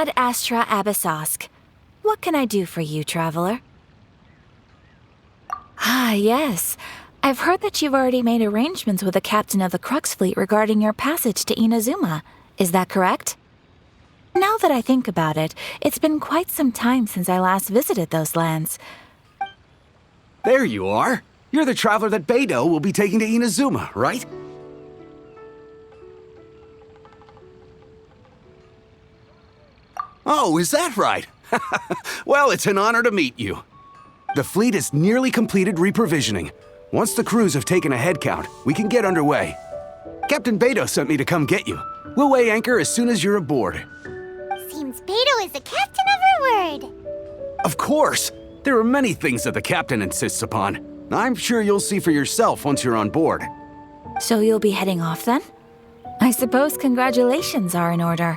Ad Astra Abyssosk. What can I do for you, traveler? Ah, yes. I've heard that you've already made arrangements with the captain of the Crux fleet regarding your passage to Inazuma. Is that correct? Now that I think about it, it's been quite some time since I last visited those lands. There you are. You're the traveler that Beidou will be taking to Inazuma, right? Oh, is that right? Well, it's an honor to meet you. The fleet has nearly completed reprovisioning. Once the crews have taken a head count, we can get underway. Captain Beidou sent me to come get you. We'll weigh anchor as soon as you're aboard. Seems Beidou is the captain of her word. Of course! There are many things that the captain insists upon. I'm sure you'll see for yourself once you're on board. So you'll be heading off then? I suppose congratulations are in order.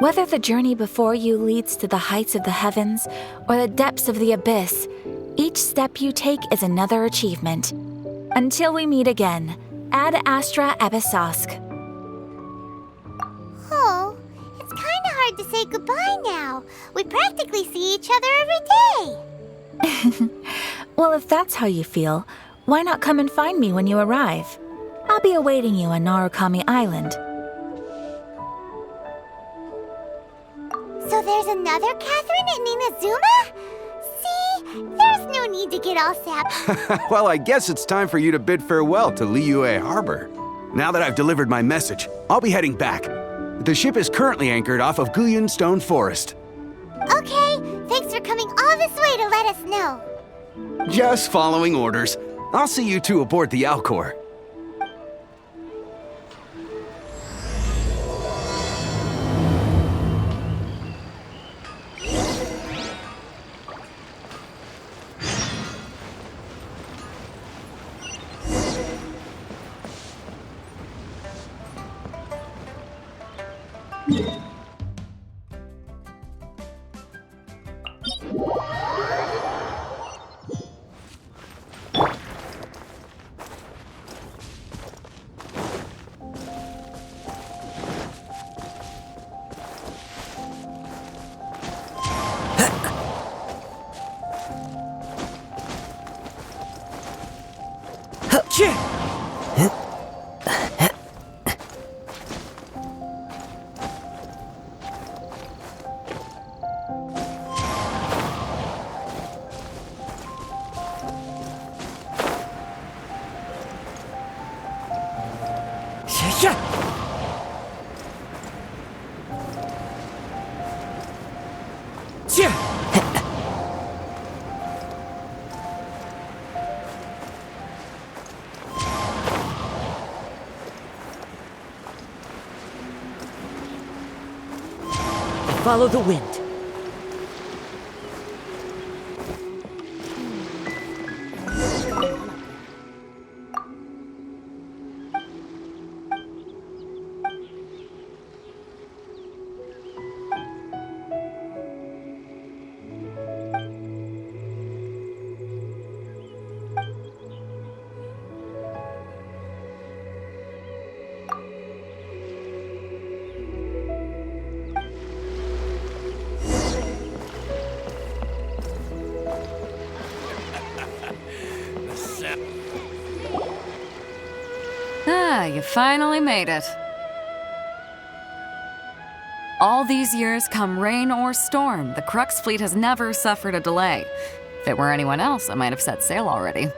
Whether the journey before you leads to the heights of the heavens or the depths of the abyss, each step you take is another achievement. Until we meet again, Ad Astra Abyssosk. Oh, it's kind of hard to say goodbye now. We practically see each other every day. Well, if that's how you feel, why not come and find me when you arrive? I'll be awaiting you on Narukami Island. So there's another Catherine in Inazuma? See? There's no need to get all sappy. Well, I guess it's time for you to bid farewell to Liyue Harbor. Now that I've delivered my message, I'll be heading back. The ship is currently anchored off of Guyun Stone Forest. Okay, thanks for coming all this way to let us know. Just following orders. I'll see you two aboard the Alcor. Follow the wind. Ah, you finally made it. All these years, come rain or storm, the Crux fleet has never suffered a delay. If it were anyone else, I might have set sail already.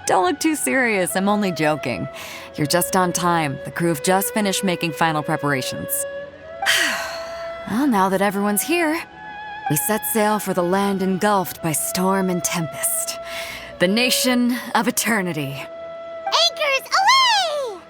Don't look too serious, I'm only joking. You're just on time. The crew have just finished making final preparations. Well, now that everyone's here, we set sail for the land engulfed by storm and tempest. The nation of eternity. Anchors away!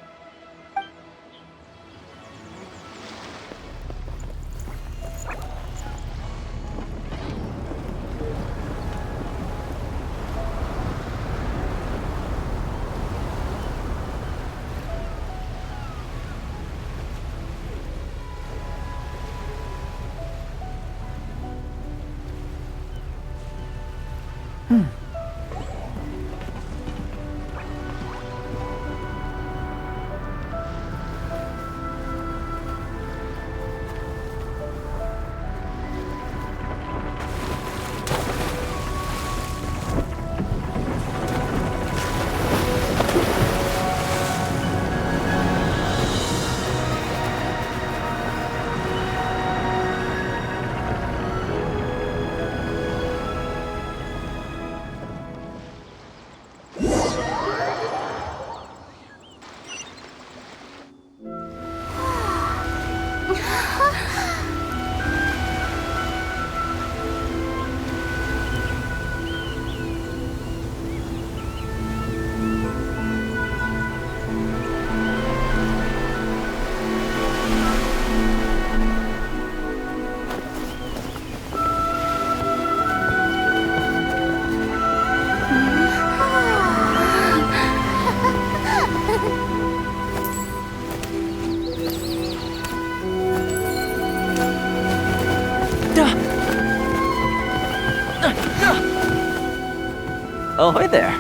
Ahoy there.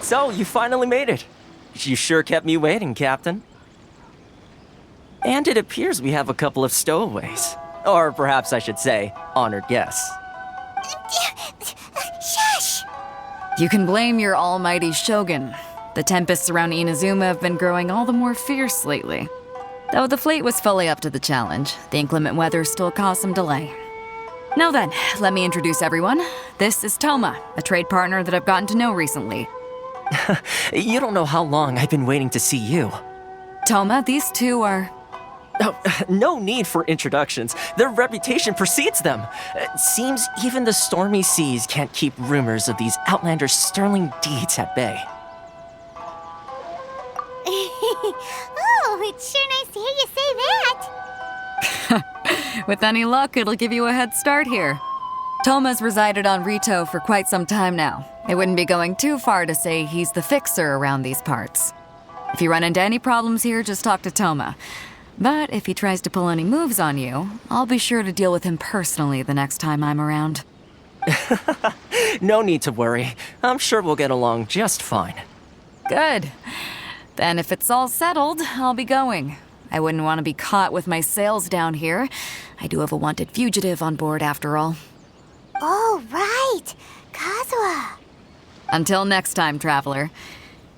So, you finally made it. You sure kept me waiting, Captain. And it appears we have a couple of stowaways. Or perhaps I should say, honored guests. Shush! You can blame your almighty shogun. The tempests around Inazuma have been growing all the more fierce lately. Though the fleet was fully up to the challenge, the inclement weather still caused some delay. Now then, let me introduce everyone. This is Toma, a trade partner that I've gotten to know recently. You don't know how long I've been waiting to see you. Toma, these two are... Oh, no need for introductions. Their reputation precedes them. It seems even the stormy seas can't keep rumors of these Outlanders' sterling deeds at bay. Oh, it's sure nice to hear you say that. With any luck, it'll give you a head start here. Toma's resided on Rito for quite some time now. It wouldn't be going too far to say he's the fixer around these parts. If you run into any problems here, just talk to Toma. But if he tries to pull any moves on you, I'll be sure to deal with him personally the next time I'm around. No need to worry. I'm sure we'll get along just fine. Good. Then if it's all settled, I'll be going. I wouldn't want to be caught with my sails down here. I do have a wanted fugitive on board after all. Oh, right. Kazuha. Until next time, traveler.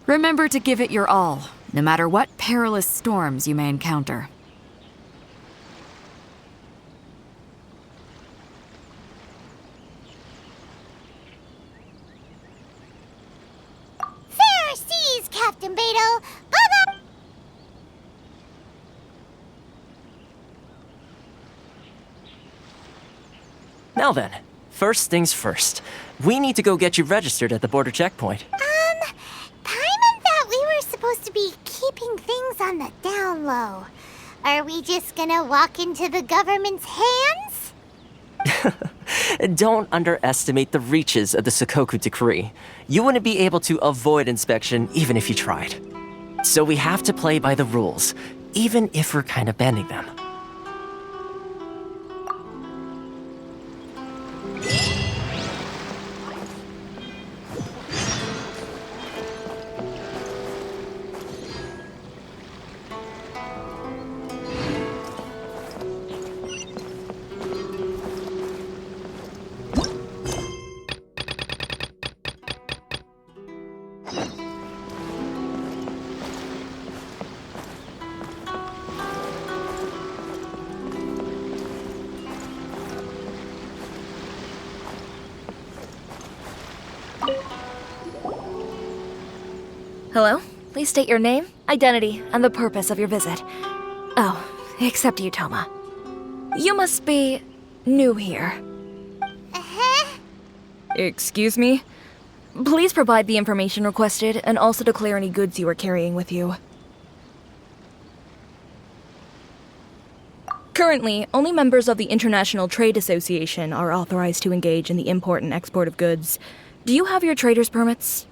Remember to give it your all, no matter what perilous storms you may encounter. Fair seas, Captain Beto. Bye-bye. Now then, first things first. We need to go get you registered at the border checkpoint. Paimon thought we were supposed to be keeping things on the down low. Are we just gonna walk into the government's hands? Don't underestimate the reaches of the Sakoku Decree. You wouldn't be able to avoid inspection even if you tried. So we have to play by the rules, even if we're kind of bending them. Hello? Please state your name, identity, and the purpose of your visit. Oh, except you, Toma. You must be new here. Uh-huh. Excuse me? Please provide the information requested and also declare any goods you are carrying with you. Currently, only members of the International Trade Association are authorized to engage in the import and export of goods. Do you have your trader's permits?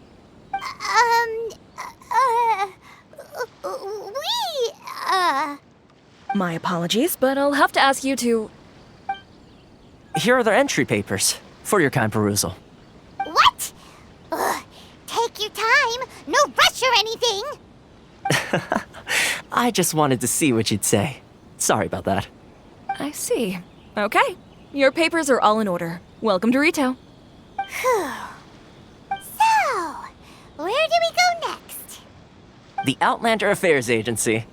My apologies, but I'll have to ask you to... Here are their entry papers for your kind perusal. What? Ugh, take your time. No rush or anything. I just wanted to see what you'd say. Sorry about that. I see. Okay. Your papers are all in order. Welcome to Rito. Whew. So, where do we go next? The Outlander Affairs Agency.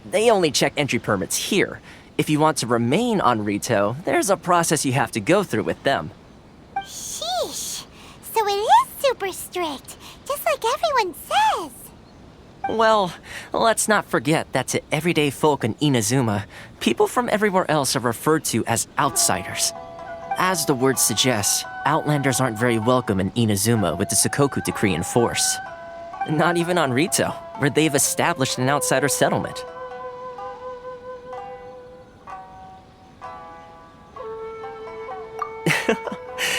They only check entry permits here. If you want to remain on Rito, there's a process you have to go through with them. Sheesh. So it is super strict, just like everyone says. Well, let's not forget that to everyday folk in Inazuma, people from everywhere else are referred to as outsiders. As the word suggests, Outlanders aren't very welcome in Inazuma with the Sakoku Decree in force. Not even on Rito, where they've established an outsider settlement.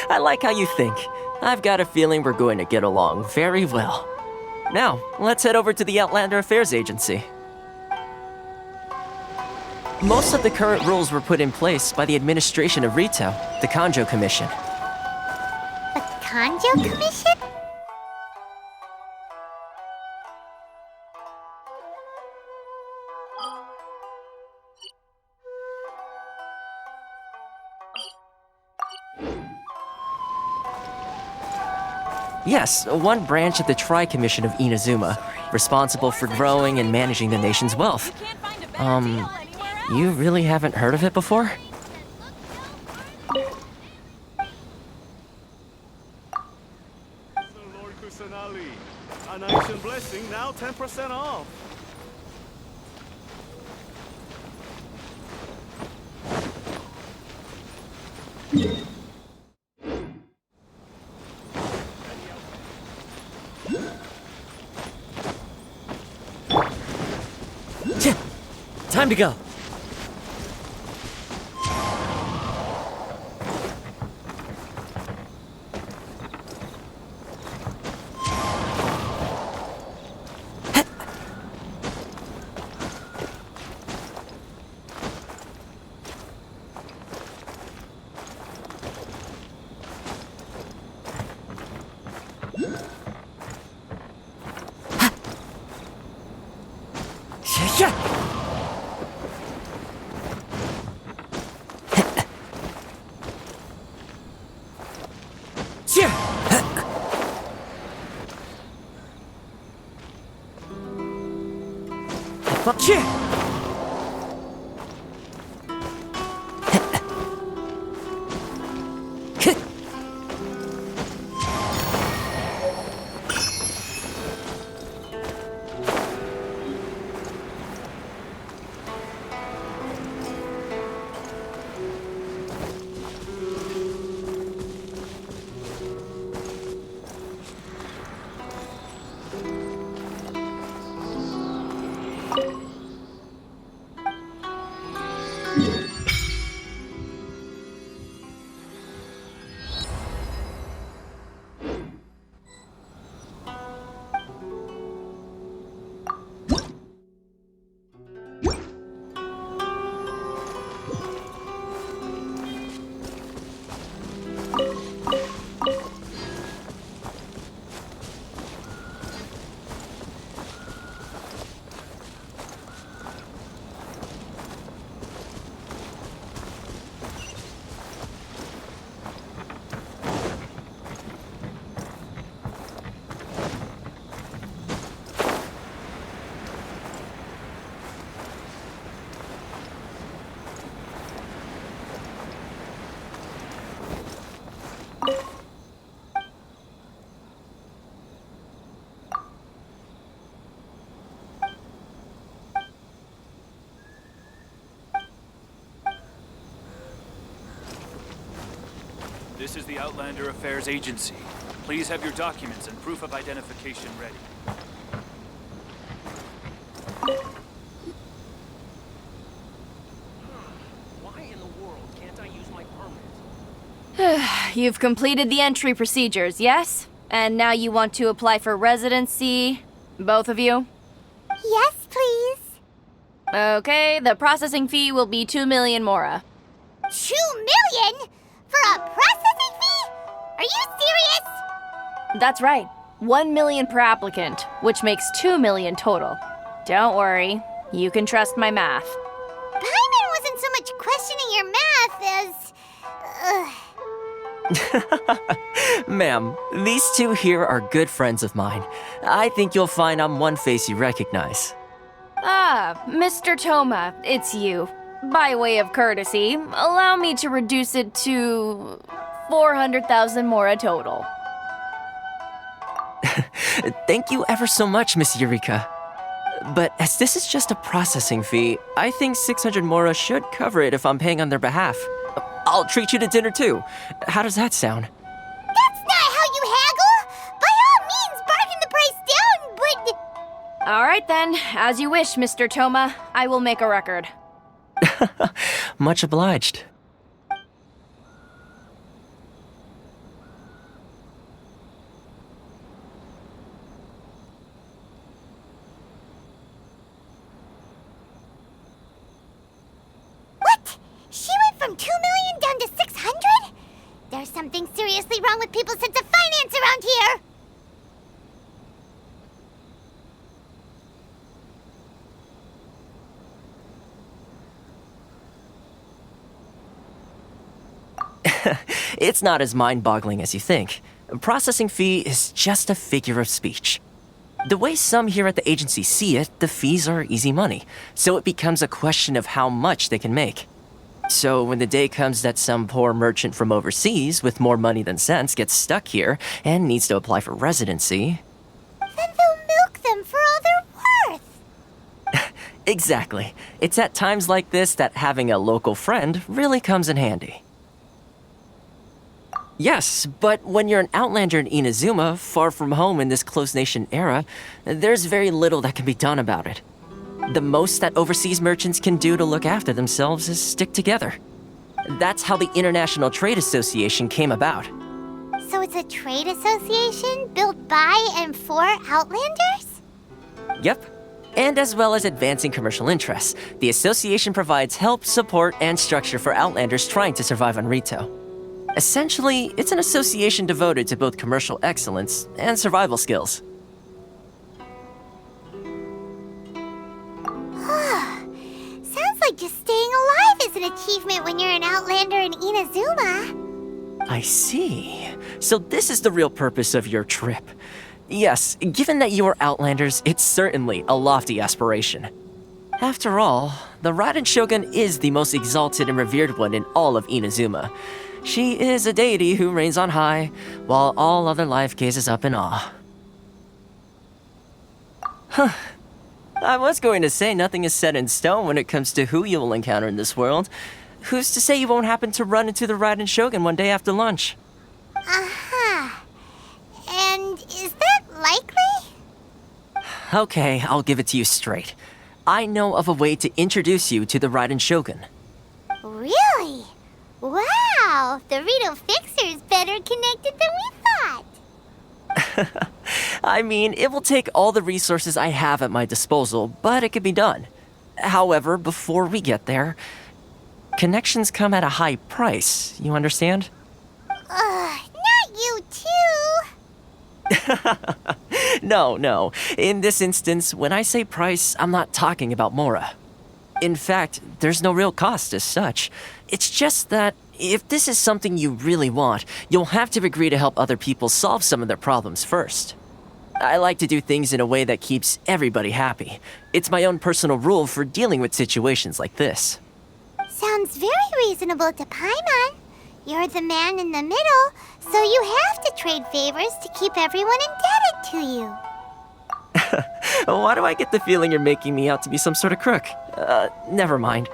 I like how you think. I've got a feeling we're going to get along very well. Now, let's head over to the Outlander Affairs Agency. Most of the current rules were put in place by the administration of Rito, the Kanjo Commission. The Kanjo Commission? Yes, one branch of the Tri-Commission of Inazuma, responsible for growing and managing the nation's wealth. You really haven't heard of it before? Lord Kusanali, an ancient blessing, now 10% off. Time to go. Yeah. Fuck yeah! This is the Outlander Affairs Agency. Please have your documents and proof of identification ready. Why in the world can't I use my permit? You've completed the entry procedures, yes? And now you want to apply for residency? Both of you? Yes, please. Okay, the processing fee will be 2 million mora. 2 million? For a processing fee? Are you serious? That's right. 1 million per applicant, which makes 2 million total. Don't worry, you can trust my math. Paimon wasn't so much questioning your math as... Ma'am, these two here are good friends of mine. I think you'll find I'm one face you recognize. Ah, Mr. Toma, it's you. By way of courtesy, allow me to reduce it to 400,000 mora total. Thank you ever so much, Miss Eureka. But as this is just a processing fee, I think 600 mora should cover it if I'm paying on their behalf. I'll treat you to dinner too. How does that sound? That's not how you haggle! By all means, bargain the price down, but... All right then, as you wish, Mr. Toma. I will make a record. Much obliged. from 2 million down to 600? There's something seriously wrong with people's sense of finance around here! It's not as mind-boggling as you think. A processing fee is just a figure of speech. The way some here at the agency see it, the fees are easy money, so it becomes a question of how much they can make. So when the day comes that some poor merchant from overseas with more money than sense gets stuck here and needs to apply for residency... Then they'll milk them for all they're worth! Exactly. It's at times like this that having a local friend really comes in handy. Yes, but when you're an outlander in Inazuma, far from home in this close nation era, there's very little that can be done about it. The most that overseas merchants can do to look after themselves is stick together. That's how the International Trade Association came about. So it's a trade association built by and for Outlanders? Yep. And as well as advancing commercial interests, the association provides help, support, and structure for Outlanders trying to survive on Rito. Essentially, it's an association devoted to both commercial excellence and survival skills. Sounds like just staying alive is an achievement when you're an Outlander in Inazuma. I see. So this is the real purpose of your trip. Yes, given that you are Outlanders, it's certainly a lofty aspiration. After all, the Raiden Shogun is the most exalted and revered one in all of Inazuma. She is a deity who reigns on high, while all other life gazes up in awe. Huh. I was going to say nothing is set in stone when it comes to who you will encounter in this world. Who's to say you won't happen to run into the Raiden Shogun one day after lunch? Uh-huh. And is that likely? Okay, I'll give it to you straight. I know of a way to introduce you to the Raiden Shogun. Really? Wow, the Rito Fixer is better connected than we thought. I mean, it will take all the resources I have at my disposal, but it can be done. However, before we get there, connections come at a high price, you understand? Not you too. No. In this instance, when I say price, I'm not talking about Mora. In fact, there's no real cost as such. It's just that if this is something you really want, you'll have to agree to help other people solve some of their problems first. I like to do things in a way that keeps everybody happy. It's my own personal rule for dealing with situations like this. Sounds very reasonable to Paimon. You're the man in the middle, so you have to trade favors to keep everyone indebted to you. Why do I get the feeling you're making me out to be some sort of crook? Never mind.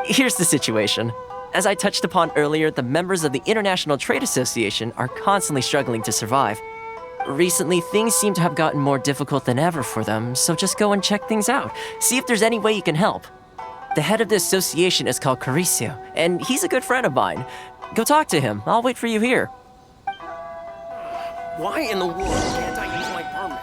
Here's the situation. As I touched upon earlier, the members of the International Trade Association are constantly struggling to survive. Recently, things seem to have gotten more difficult than ever for them, so just go and check things out. See if there's any way you can help. The head of the association is called Caricio, and he's a good friend of mine. Go talk to him. I'll wait for you here. Why in the world can't I use my permit?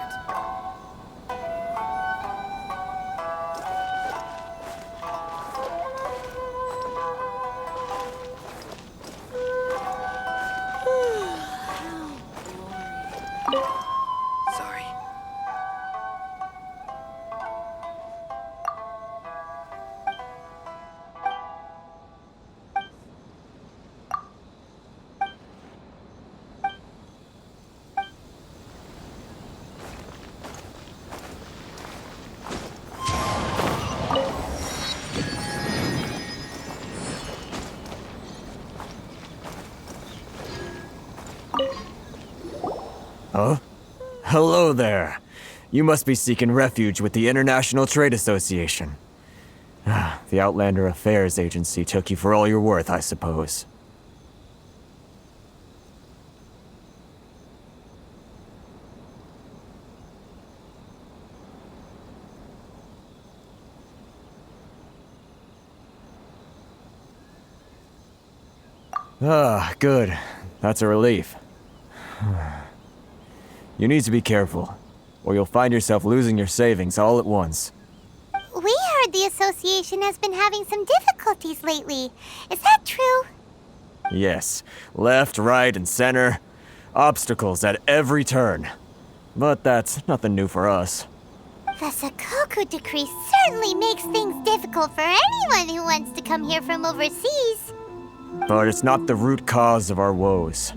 Sorry. Huh? Hello there. You must be seeking refuge with the International Trade Association. The Outlander Affairs Agency took you for all you're worth, I suppose. Good. That's a relief. You need to be careful, or you'll find yourself losing your savings all at once. We heard the association has been having some difficulties lately. Is that true? Yes, left, right, and center. Obstacles at every turn. But that's nothing new for us. The Sakoku decree certainly makes things difficult for anyone who wants to come here from overseas. But it's not the root cause of our woes.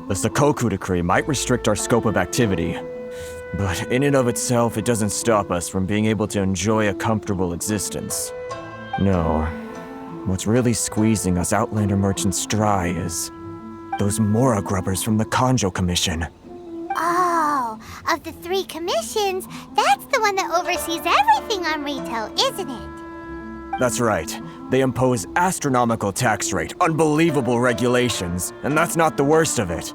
The Sakoku decree might restrict our scope of activity, but in and of itself, it doesn't stop us from being able to enjoy a comfortable existence. No, what's really squeezing us Outlander merchants dry is those Mora grubbers from the Kanjo Commission. Oh, of the 3 commissions, that's the one that oversees everything on retail, isn't it? That's right. They impose astronomical tax rate, unbelievable regulations, and that's not the worst of it.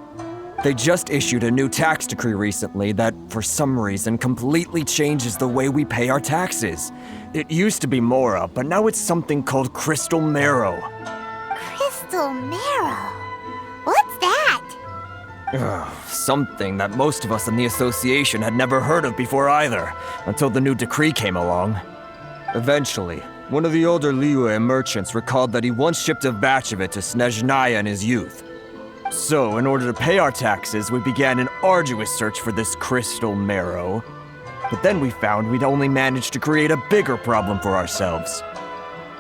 They just issued a new tax decree recently that, for some reason, completely changes the way we pay our taxes. It used to be Mora, but now it's something called Crystal Marrow. Crystal Marrow? What's that? Something that most of us in the association had never heard of before either, until the new decree came along. Eventually, one of the older Liyue merchants recalled that he once shipped a batch of it to Snezhnaya in his youth. So, in order to pay our taxes, we began an arduous search for this crystal marrow. But then we found we'd only managed to create a bigger problem for ourselves.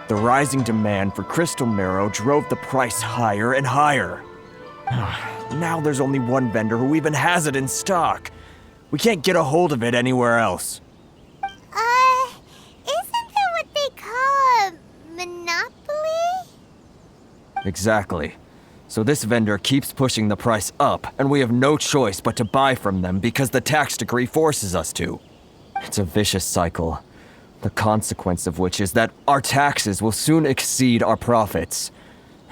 The rising demand for crystal marrow drove the price higher and higher. Now there's only one vendor who even has it in stock. We can't get a hold of it anywhere else. Isn't that what they call a monopoly? Exactly. So this vendor keeps pushing the price up, and we have no choice but to buy from them because the tax decree forces us to. It's a vicious cycle, the consequence of which is that our taxes will soon exceed our profits.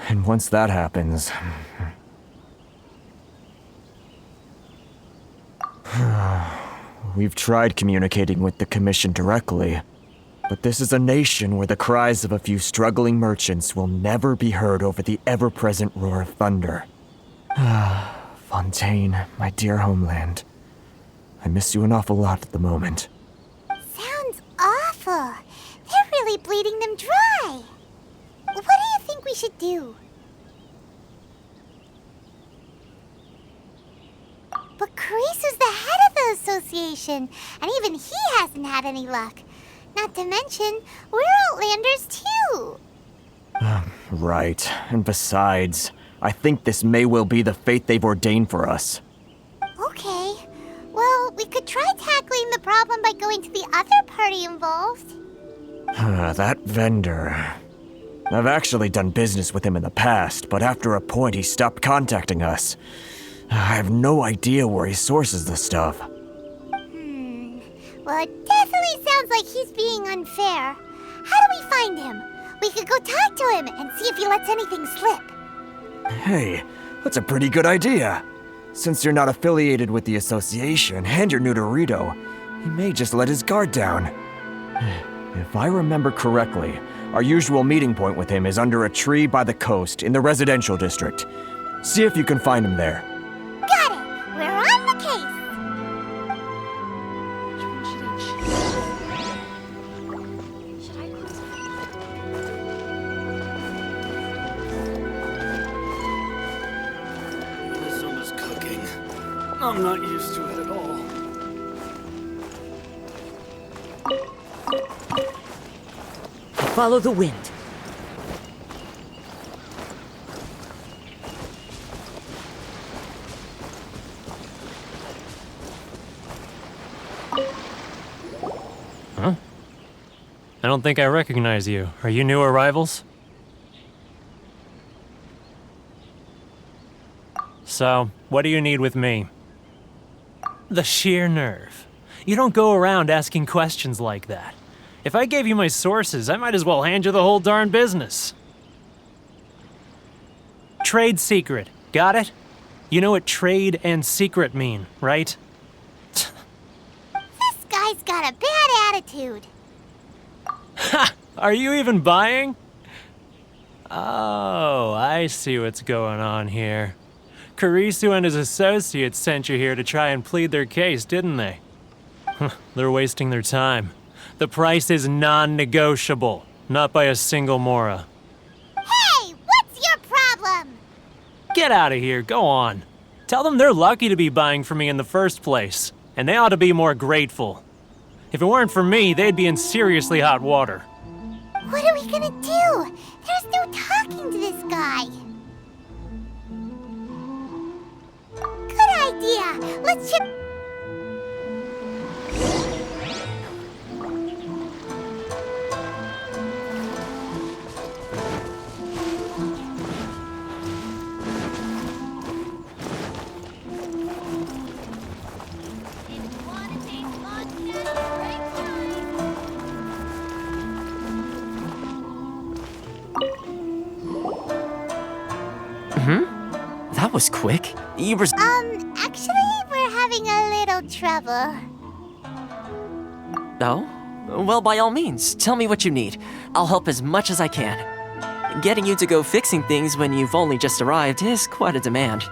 And once that happens... We've tried communicating with the Commission directly, but this is a nation where the cries of a few struggling merchants will never be heard over the ever-present roar of thunder. Fontaine, my dear homeland. I miss you an awful lot at the moment. Sounds awful. They're really bleeding them dry. What do you think we should do? But Carisu's the head of the association, and even he hasn't had any luck. Not to mention, we're Outlanders too. Right. And besides, I think this may well be the fate they've ordained for us. Okay. Well, we could try tackling the problem by going to the other party involved. That vendor... I've actually done business with him in the past, but after a point he stopped contacting us. I have no idea where he sources the stuff. Well, it definitely sounds like he's being unfair. How do we find him? We could go talk to him and see if he lets anything slip. Hey, that's a pretty good idea. Since you're not affiliated with the association and you're new to Rito, he may just let his guard down. If I remember correctly, our usual meeting point with him is under a tree by the coast in the residential district. See if you can find him there. Got it! We're on the case! Izuma's cooking. I'm not used to it at all. Follow the wind. Huh? I don't think I recognize you. Are you new arrivals? So, what do you need with me? The sheer nerve. You don't go around asking questions like that. If I gave you my sources, I might as well hand you the whole darn business. Trade secret. Got it? You know what trade and secret mean, right? This guy's got a bad attitude. Ha! Are you even buying? Oh, I see what's going on here. Karisu and his associates sent you here to try and plead their case, didn't they? They're wasting their time. The price is non-negotiable. Not by a single Mora. Hey, what's your problem? Get out of here, go on. Tell them they're lucky to be buying from me in the first place, and they ought to be more grateful. If it weren't for me, they'd be in seriously hot water. What are we gonna do? There's no talking to this guy. Good idea. Let's chip. That was quick. You were... Actually, we're having a little trouble. Oh? Well, by all means, tell me what you need. I'll help as much as I can. Getting you to go fixing things when you've only just arrived is quite a demand.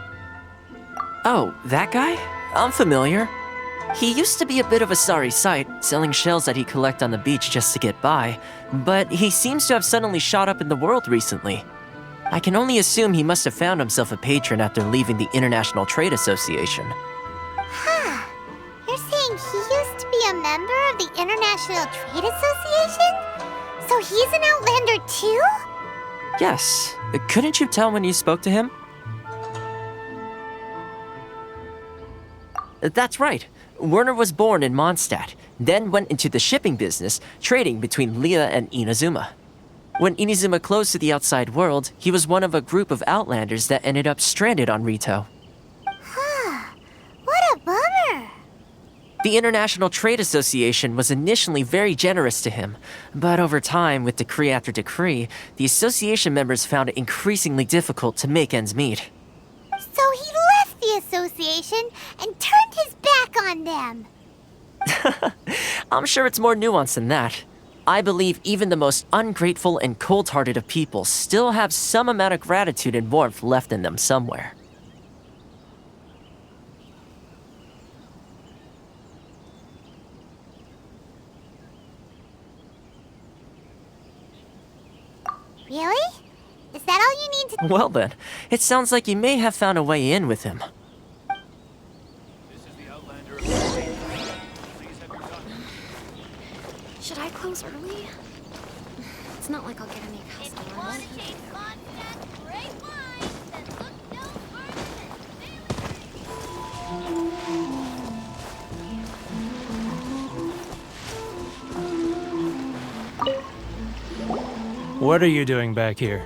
Oh, that guy? I'm familiar. He used to be a bit of a sorry sight, selling shells that he collect on the beach just to get by, but he seems to have suddenly shot up in the world recently. I can only assume he must have found himself a patron after leaving the International Trade Association. Huh. You're saying he used to be a member of the International Trade Association? So he's an Outlander too? Yes. Couldn't you tell when you spoke to him? That's right. Werner was born in Mondstadt, then went into the shipping business, trading between Leah and Inazuma. When Inazuma closed to the outside world, he was one of a group of Outlanders that ended up stranded on Rito. Huh. What a bummer. The International Trade Association was initially very generous to him, but over time, with decree after decree, the association members found it increasingly difficult to make ends meet. So he left the association and turned his back on them. I'm sure it's more nuanced than that. I believe even the most ungrateful and cold-hearted of people still have some amount of gratitude and warmth left in them somewhere. Really? Is that all you need to... Well then, it sounds like you may have found a way in with him. This is the Outlander of Please have your documents. Should I close early? It's not like I'll get any customers. What are you doing back here?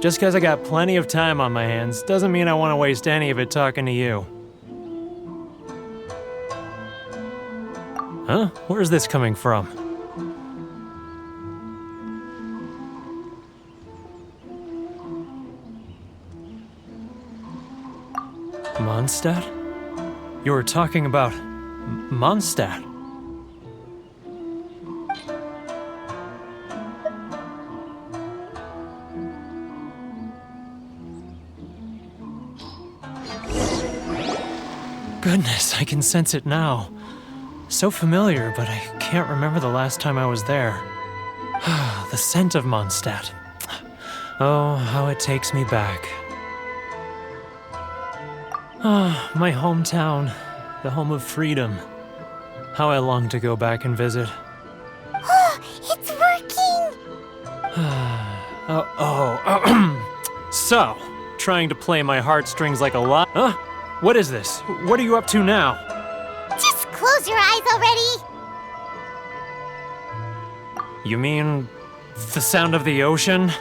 Just because I got plenty of time on my hands doesn't mean I want to waste any of it talking to you. Huh? Where's this coming from? Mondstadt? You were talking about Mondstadt. Goodness, I can sense it now. So familiar, but I can't remember the last time I was there. The scent of Mondstadt. Oh, how it takes me back. Ah, my hometown, the home of freedom. How I long to go back and visit. Oh, it's working! So, trying to play my heartstrings like a lot. Huh? What is this? What are you up to now? Just close your eyes already! You mean the sound of the ocean?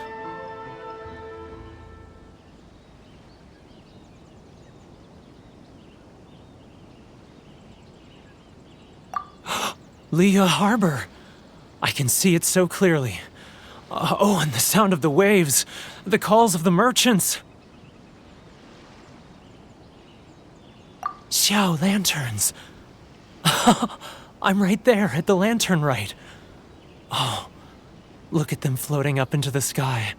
Leah Harbor. I can see it so clearly. Oh, and the sound of the waves. The calls of the merchants. Xiao lanterns. I'm right there at the lantern right. Oh, look at them floating up into the sky.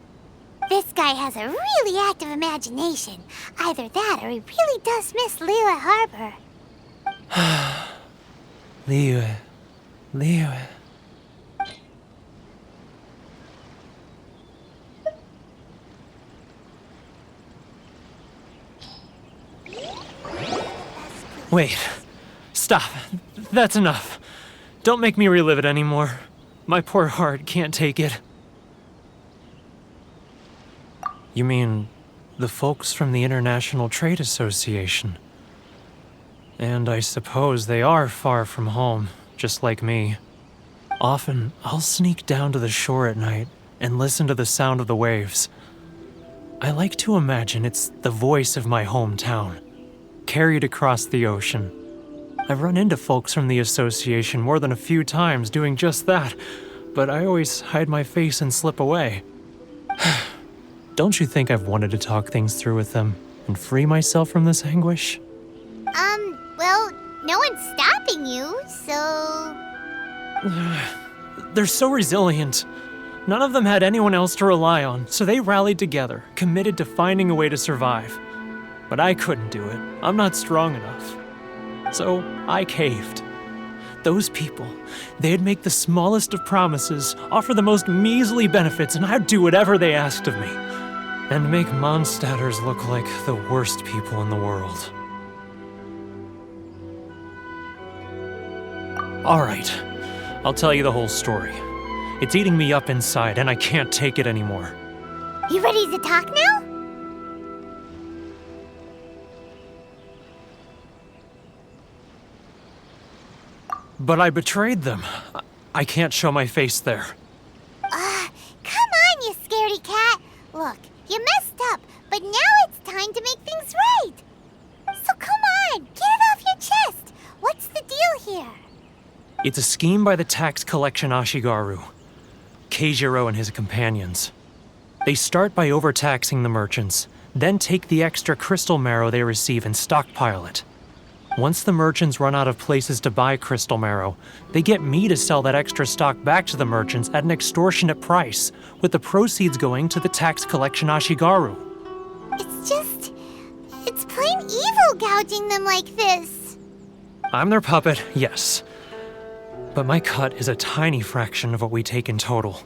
This guy has a really active imagination. Either that or he really does miss Liyue Harbor. Liyue. Wait. Stop. That's enough. Don't make me relive it anymore. My poor heart can't take it. You mean the folks from the International Trade Association? And I suppose they are far from home, just like me. Often, I'll sneak down to the shore at night and listen to the sound of the waves. I like to imagine it's the voice of my hometown, carried across the ocean. I've run into folks from the association more than a few times doing just that, but I always hide my face and slip away. Don't you think I've wanted to talk things through with them and free myself from this anguish? Well, no one's stopping you, so... They're so resilient. None of them had anyone else to rely on, so they rallied together, committed to finding a way to survive. But I couldn't do it. I'm not strong enough. So I caved. Those people, they'd make the smallest of promises, offer the most measly benefits, and I'd do whatever they asked of me. And make Mondstadters look like the worst people in the world. All right, I'll tell you the whole story. It's eating me up inside, and I can't take it anymore. You ready to talk now? But I betrayed them. I can't show my face there. Come on, you scaredy cat. Look, you messed up, but now it's time to make things right. So come on, get it off your chest. What's the deal here? It's a scheme by the tax collection Ashigaru, Keijiro and his companions. They start by overtaxing the merchants, then take the extra crystal marrow they receive and stockpile it. Once the merchants run out of places to buy crystal marrow, they get me to sell that extra stock back to the merchants at an extortionate price, with the proceeds going to the tax collection Ashigaru. It's plain evil gouging them like this. I'm their puppet, yes. But my cut is a tiny fraction of what we take in total.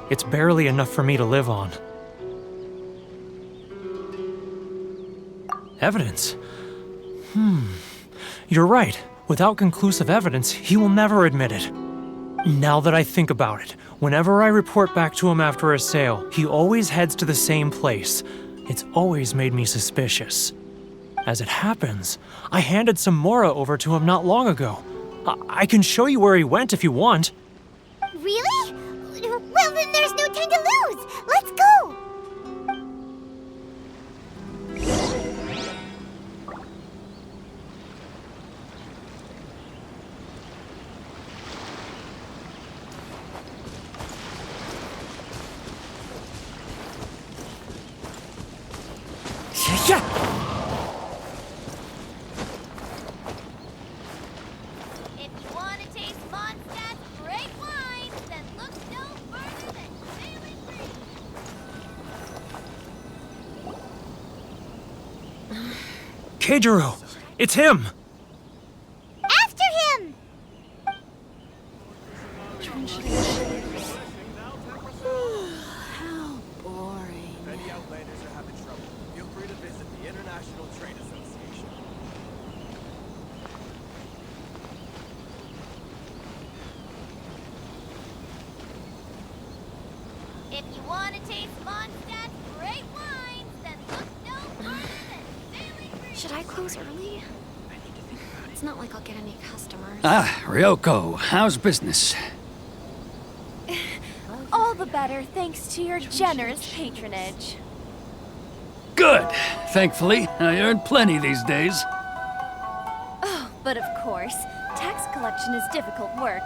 It's barely enough for me to live on. Evidence? You're right. Without conclusive evidence, he will never admit it. Now that I think about it, whenever I report back to him after a sale, he always heads to the same place. It's always made me suspicious. As it happens, I handed some Mora over to him not long ago. I can show you where he went if you want. Really? Well, then there's no time to lose. Let's go. Yeah. If you want to taste Mondstadt's great wine, then look no further than Sailing Green. Keijiro! It's him! After him! How boring. If any outlanders are having trouble, feel free to visit the International Trade Association. If you want to taste Mondstadt's great wine, then look no further than Sailing Green. Should I close early? It's not like I'll get any customers. Ah, Ryoko, how's business? All the better thanks to your generous patronage. Good. Thankfully, I earn plenty these days. Oh, but of course, tax collection is difficult work.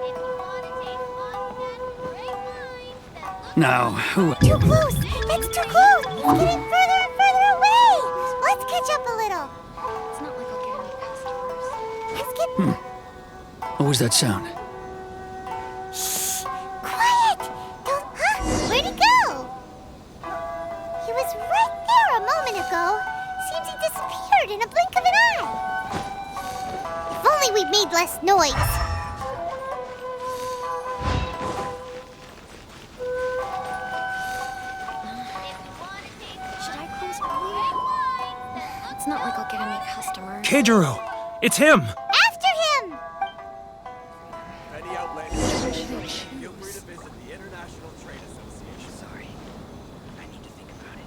If you want to taste Mondstadt's great wine, then look Now, who... too close! That's too close! It's getting further and further away! Let's catch up a little. It's not like I'll get any customers. Let's get... What was that sound? Shh! Quiet! Don't... Huh? Where'd he go? He was right there a moment ago. Seems he disappeared in a blink of an eye. If only we'd made less noise. Should I close early? It's I'll get any customers. Keijiro! It's him! After him! Any outlanders, feel free to visit the International Trade Association. Sorry. I need to think about it.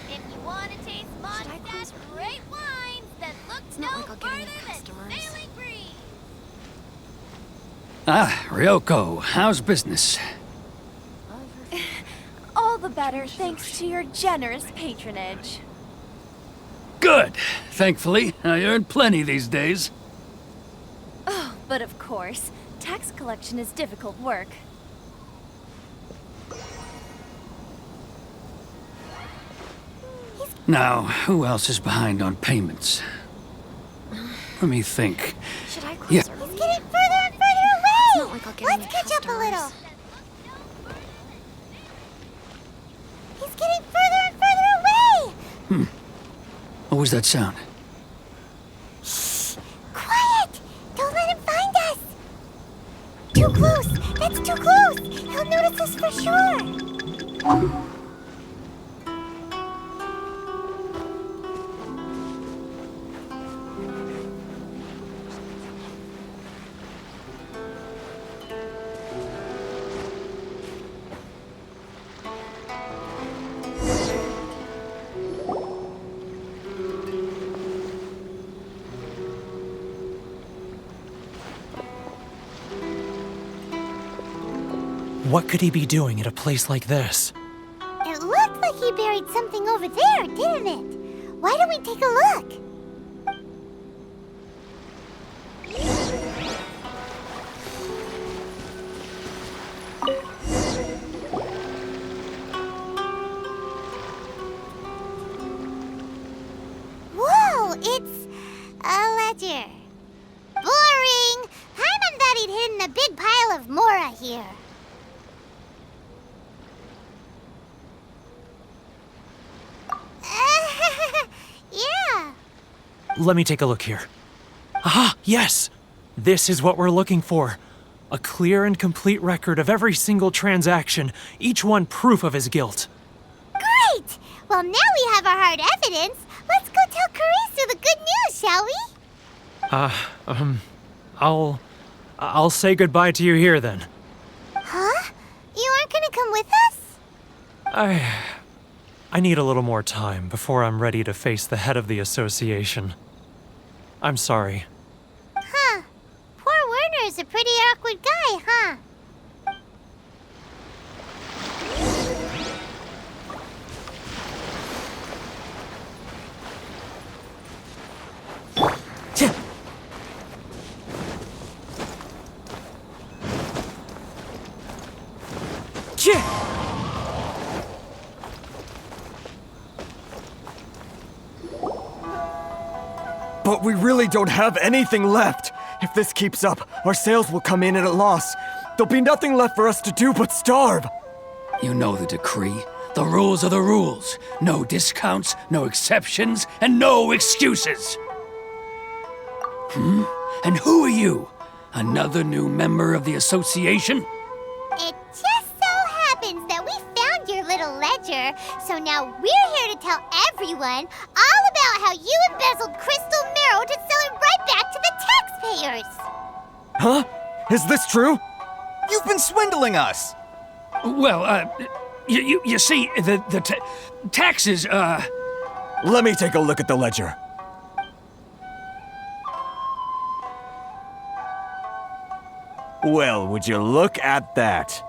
If you want to taste Mondstadt's great wines that look It's no not like I'll get any further than customers. sailing breeze. Ah, Ryoko, how's business? All the better thanks to your generous patronage. Good. Thankfully, I earn plenty these days. Oh, but of course, tax collection is difficult work. Now, who else is behind on payments? Let me think. Should I close Yeah. early? He's getting further and further away! It's not like I'll get Let's any catch up a little. customers. He's getting further and further away! What was that sound? Shh! Quiet! Don't let him find us! Too close! That's too close! He'll notice us for sure! What could he be doing at a place like this? It looked like he buried something over there, didn't it? Why don't we take a look? Whoa, it's a ledger. Boring! Paimon thought he'd hidden a big pile of Mora here. Yeah. Let me take a look here. Aha! Yes! This is what we're looking for. A clear and complete record of every single transaction, each one proof of his guilt. Great! Well, now we have our hard evidence. Let's go tell Karisu the good news, shall we? I'll say goodbye to you here then. Huh? You aren't gonna come with us? I need a little more time before I'm ready to face the head of the association. I'm sorry. Huh. Poor Werner's a pretty awkward guy, huh? But we really don't have anything left. If this keeps up, our sales will come in at a loss. There'll be nothing left for us to do but starve. You know the decree. The rules are the rules. No discounts, no exceptions, and no excuses. And who are you? Another new member of the association? It just so happens that we found your little ledger, so now we're here to tell everyone all about how you embezzled crystal marrow to sell it right back to the taxpayers. Huh? Is this true? You've been swindling us! Well, you see, the taxes, Let me take a look at the ledger. Well, would you look at that?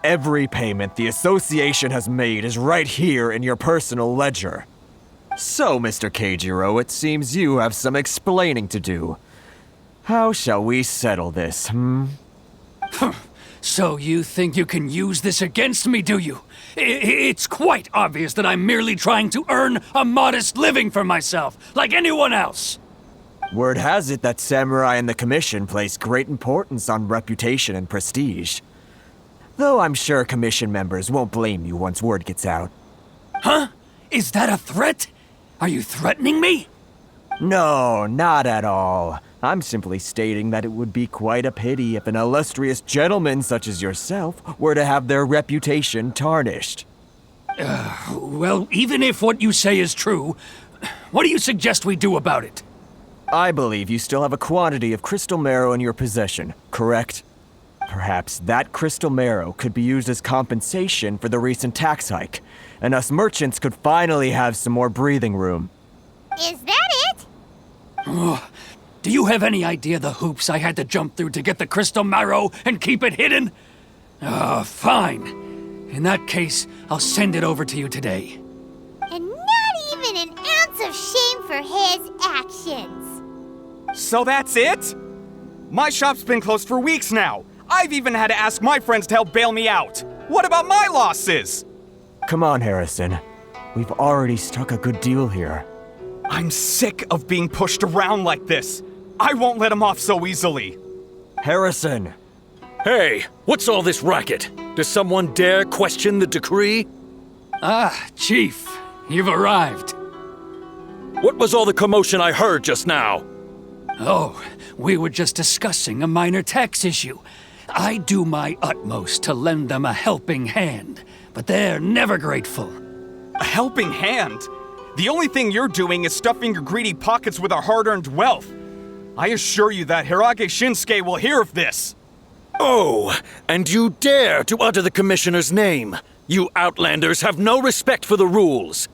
Every payment the association has made is right here in your personal ledger. So, Mr. Keijiro, it seems you have some explaining to do. How shall we settle this, So you think you can use this against me, do you? It's quite obvious that I'm merely trying to earn a modest living for myself, like anyone else. Word has it that Samurai and the Commission place great importance on reputation and prestige. Though I'm sure Commission members won't blame you once word gets out. Huh? Is that a threat? Are you threatening me? No, not at all. I'm simply stating that it would be quite a pity if an illustrious gentleman such as yourself were to have their reputation tarnished. Well, even if what you say is true, what do you suggest we do about it? I believe you still have a quantity of crystal marrow in your possession, correct? Perhaps that crystal marrow could be used as compensation for the recent tax hike, and us merchants could finally have some more breathing room. Is that it? Do you have any idea the hoops I had to jump through to get the crystal marrow and keep it hidden? Fine. In that case, I'll send it over to you today. And not even an ounce of shame for his actions. So that's it? My shop's been closed for weeks now. I've even had to ask my friends to help bail me out. What about my losses? Come on, Harrison. We've already struck a good deal here. I'm sick of being pushed around like this. I won't let him off so easily. Harrison! Hey, what's all this racket? Does someone dare question the decree? Ah, Chief, you've arrived. What was all the commotion I heard just now? Oh, we were just discussing a minor tax issue. I do my utmost to lend them a helping hand, but they're never grateful. A helping hand? The only thing you're doing is stuffing your greedy pockets with our hard-earned wealth. I assure you that Hirage Shinsuke will hear of this. Oh, and you dare to utter the Commissioner's name. You Outlanders have no respect for the rules.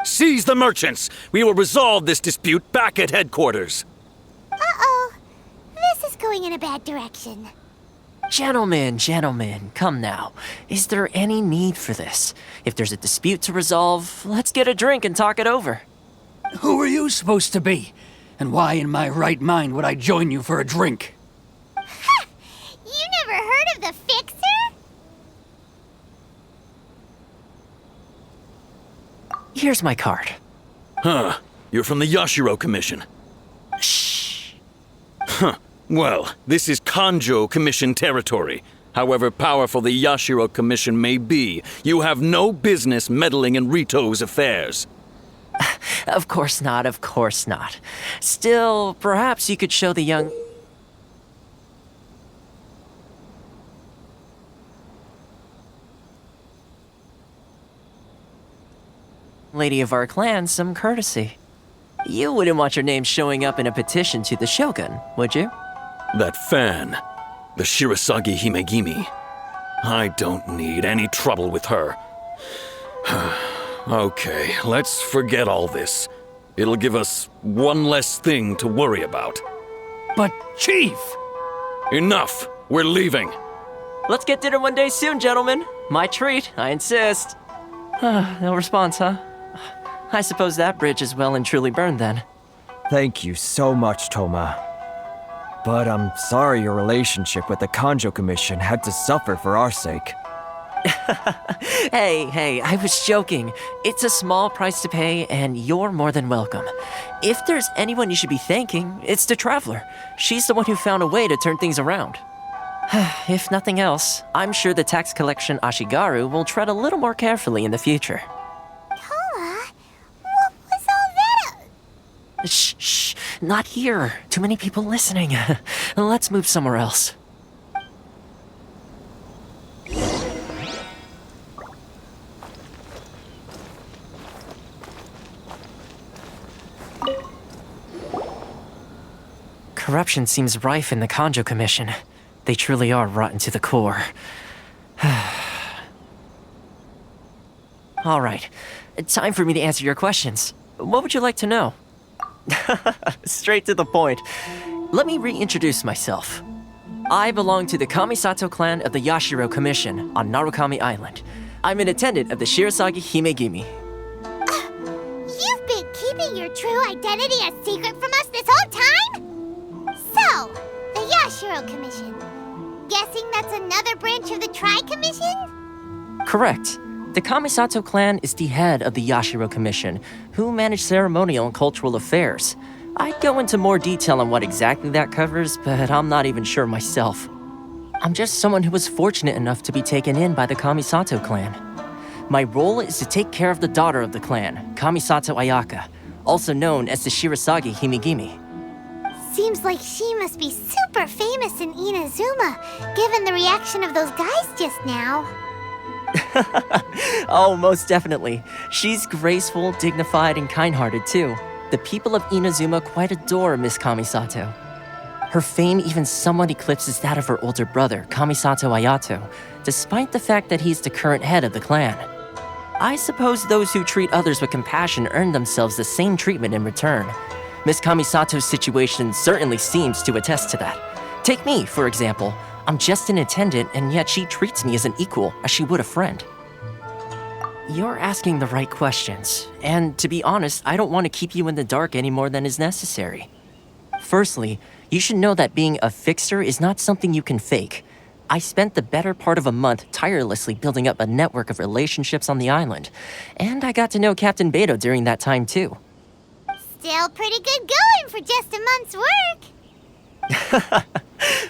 Seize the merchants. We will resolve this dispute back at headquarters. Uh-oh. This is going in a bad direction. Gentlemen, come now. Is there any need for this? If there's a dispute to resolve, let's get a drink and talk it over. Who are you supposed to be? And why in my right mind would I join you for a drink? Ha! You never heard of the Fixer? Here's my card. Huh. You're from the Yashiro Commission. Shh. Huh. Well, this is Kanjo Commission territory. However powerful the Yashiro Commission may be, you have no business meddling in Rito's affairs. Of course not. Still, perhaps you could show the young... lady of our clan some courtesy. You wouldn't want your name showing up in a petition to the Shogun, would you? That fan, the Shirasagi Himegimi. I don't need any trouble with her. Okay, let's forget all this. It'll give us one less thing to worry about. But, Chief! Enough! We're leaving. Let's get dinner one day soon, gentlemen. My treat, I insist. No response, huh? I suppose that bridge is well and truly burned then. Thank you so much, Toma. But I'm sorry your relationship with the Kanjo Commission had to suffer for our sake. Hey, I was joking. It's a small price to pay, and you're more than welcome. If there's anyone you should be thanking, it's the Traveler. She's the one who found a way to turn things around. If nothing else, I'm sure the tax collection Ashigaru will tread a little more carefully in the future. Toma, what was all that? Shh, not here. Too many people listening. Let's move somewhere else. Corruption seems rife in the Kanjo Commission. They truly are rotten to the core. All right, time for me to answer your questions. What would you like to know? Straight to the point. Let me reintroduce myself. I belong to the Kamisato clan of the Yashiro Commission on Narukami Island. I'm an attendant of the Shirasagi Himegimi. You've been keeping your true identity a secret from us this whole time? So, the Yashiro Commission. Guessing that's another branch of the Tri-Commission? Correct. The Kamisato clan is the head of the Yashiro Commission, who manage ceremonial and cultural affairs. I'd go into more detail on what exactly that covers, but I'm not even sure myself. I'm just someone who was fortunate enough to be taken in by the Kamisato clan. My role is to take care of the daughter of the clan, Kamisato Ayaka, also known as the Shirasagi Himegimi. Seems like she must be super famous in Inazuma, given the reaction of those guys just now. Oh, most definitely. She's graceful, dignified, and kind-hearted too. The people of Inazuma quite adore Miss Kamisato. Her fame even somewhat eclipses that of her older brother, Kamisato Ayato, despite the fact that he's the current head of the clan. I suppose those who treat others with compassion earn themselves the same treatment in return. Miss Kamisato's situation certainly seems to attest to that. Take me, for example. I'm just an attendant, and yet she treats me as an equal, as she would a friend. You're asking the right questions, and to be honest, I don't want to keep you in the dark any more than is necessary. Firstly, you should know that being a fixer is not something you can fake. I spent the better part of a month tirelessly building up a network of relationships on the island, and I got to know Captain Beto during that time too. Still pretty good going for just a month's work.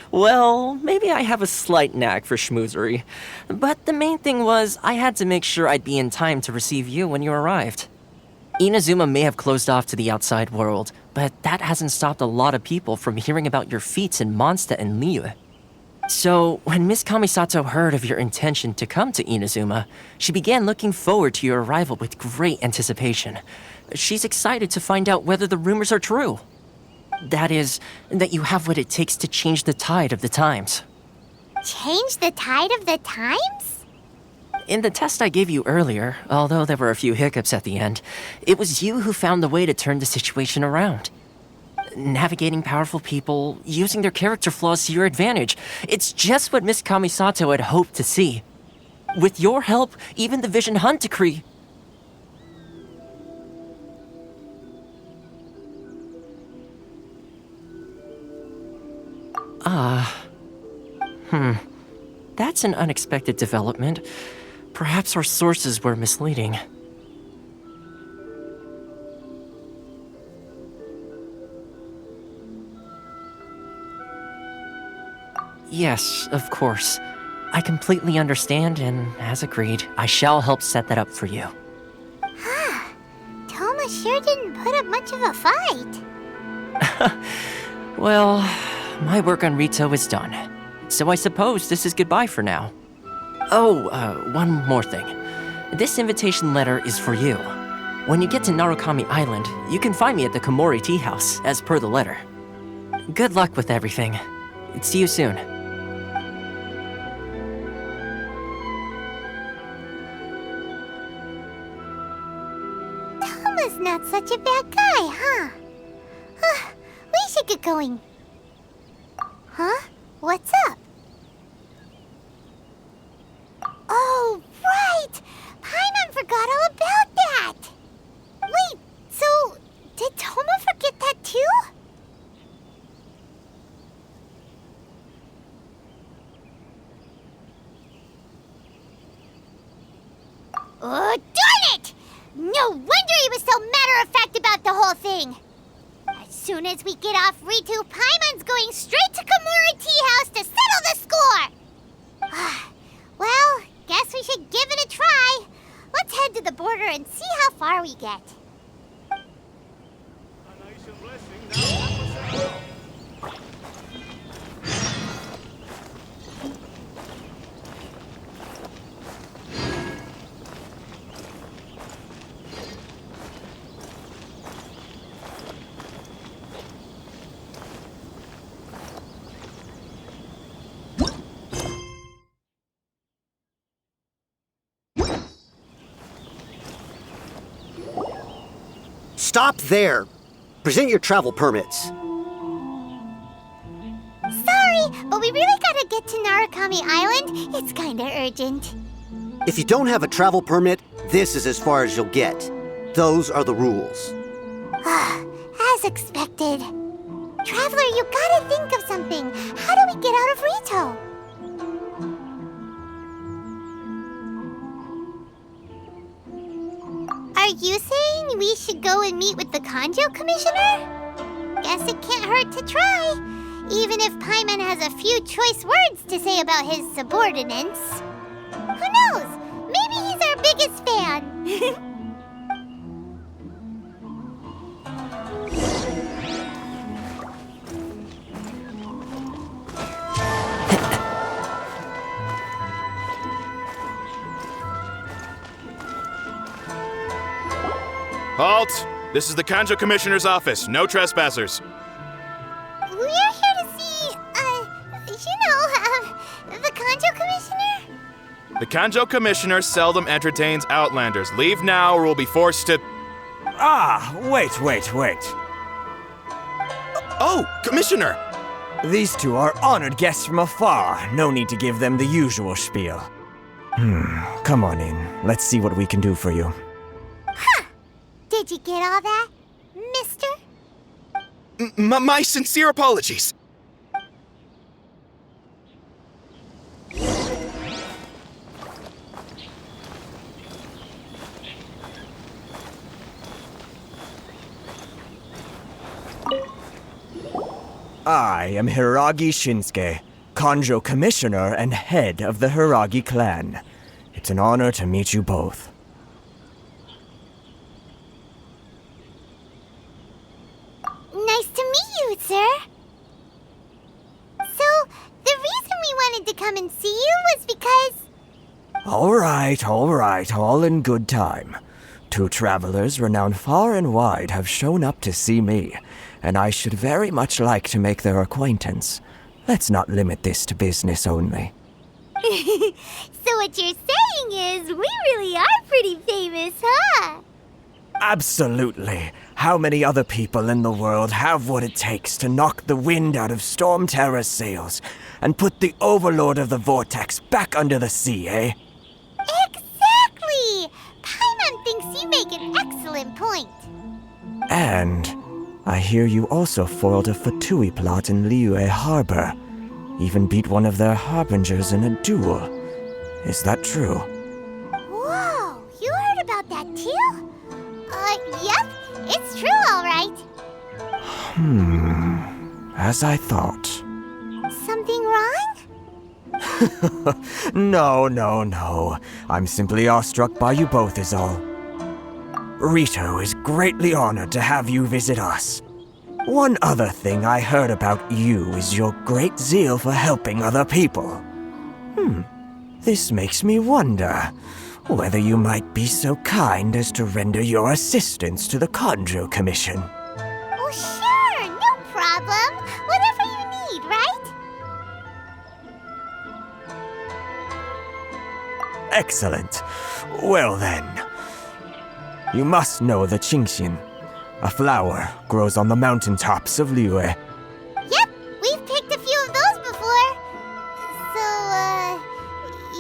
Well, maybe I have a slight knack for schmoozery, but the main thing was I had to make sure I'd be in time to receive you when you arrived. Inazuma may have closed off to the outside world, but that hasn't stopped a lot of people from hearing about your feats in Mondstadt and Liyue. So, when Miss Kamisato heard of your intention to come to Inazuma, she began looking forward to your arrival with great anticipation. She's excited to find out whether the rumors are true. That is, that you have what it takes to change the tide of the times. Change the tide of the times? In the test I gave you earlier, although there were a few hiccups at the end, it was you who found the way to turn the situation around. Navigating powerful people, using their character flaws to your advantage. It's just what Miss Kamisato had hoped to see. With your help, even the Vision Hunt decree... That's an unexpected development. Perhaps our sources were misleading. Yes, of course. I completely understand, and as agreed, I shall help set that up for you. Toma sure didn't put up much of a fight. Well, my work on Rito is done. So I suppose this is goodbye for now. Oh, one more thing. This invitation letter is for you. When you get to Narukami Island, you can find me at the Komori Tea House, as per the letter. Good luck with everything. See you soon. Toma's not such a bad guy, huh? We should get going. Huh? What's up? Oh, right! Paimon forgot all about that! Wait, so did Toma forget that too? Oh, darn it! No wonder he was so matter-of-fact about the whole thing! As soon as we get off Ritu, Paimon's going straight to Komori Tea House to settle the score! Well, guess we should give it a try. Let's head to the border and see how far we get. Stop there! Present your travel permits. Sorry, but we really gotta get to Narukami Island. It's kinda urgent. If you don't have a travel permit, this is as far as you'll get. Those are the rules. As expected. Traveler, you gotta think of something. How do we get out of Rito? Are you saying we should go and meet with the Kanjo Commissioner? Guess it can't hurt to try, even if Paimon has a few choice words to say about his subordinates. Who knows? Maybe he's our biggest fan. Halt! This is the Kanjo Commissioner's office. No trespassers. We're here to see, the Kanjo Commissioner? The Kanjo Commissioner seldom entertains Outlanders. Leave now or we'll be forced to... Ah, wait. Oh, Commissioner! These two are honored guests from afar. No need to give them the usual spiel. Come on in. Let's see what we can do for you. Huh! Did you get all that, mister? My sincere apologies. I am Hiragi Shinsuke, Kanjo Commissioner and head of the Hiragi clan. It's an honor to meet you both. Nice to meet you, sir. So, the reason we wanted to come and see you was because... All right, all in good time. Two travelers renowned far and wide have shown up to see me, and I should very much like to make their acquaintance. Let's not limit this to business only. So what you're saying is, we really are pretty famous, huh? Absolutely. How many other people in the world have what it takes to knock the wind out of Storm Terror's sails and put the Overlord of the Vortex back under the sea, eh? Exactly! Paimon thinks you make an excellent point. And I hear you also foiled a Fatui plot in Liyue Harbor. Even beat one of their harbingers in a duel. Is that true? Whoa, you heard about that too? Yep, it's true, all right. As I thought. Something wrong? No. I'm simply awestruck by you both is all. Rito is greatly honored to have you visit us. One other thing I heard about you is your great zeal for helping other people. This makes me wonder whether you might be so kind as to render your assistance to the Kanjo Commission. Oh, sure, no problem. Whatever you need, right? Excellent. Well then, you must know the Qingshin. A flower grows on the mountaintops of Liyue. Yep, we've picked a few of those before. So,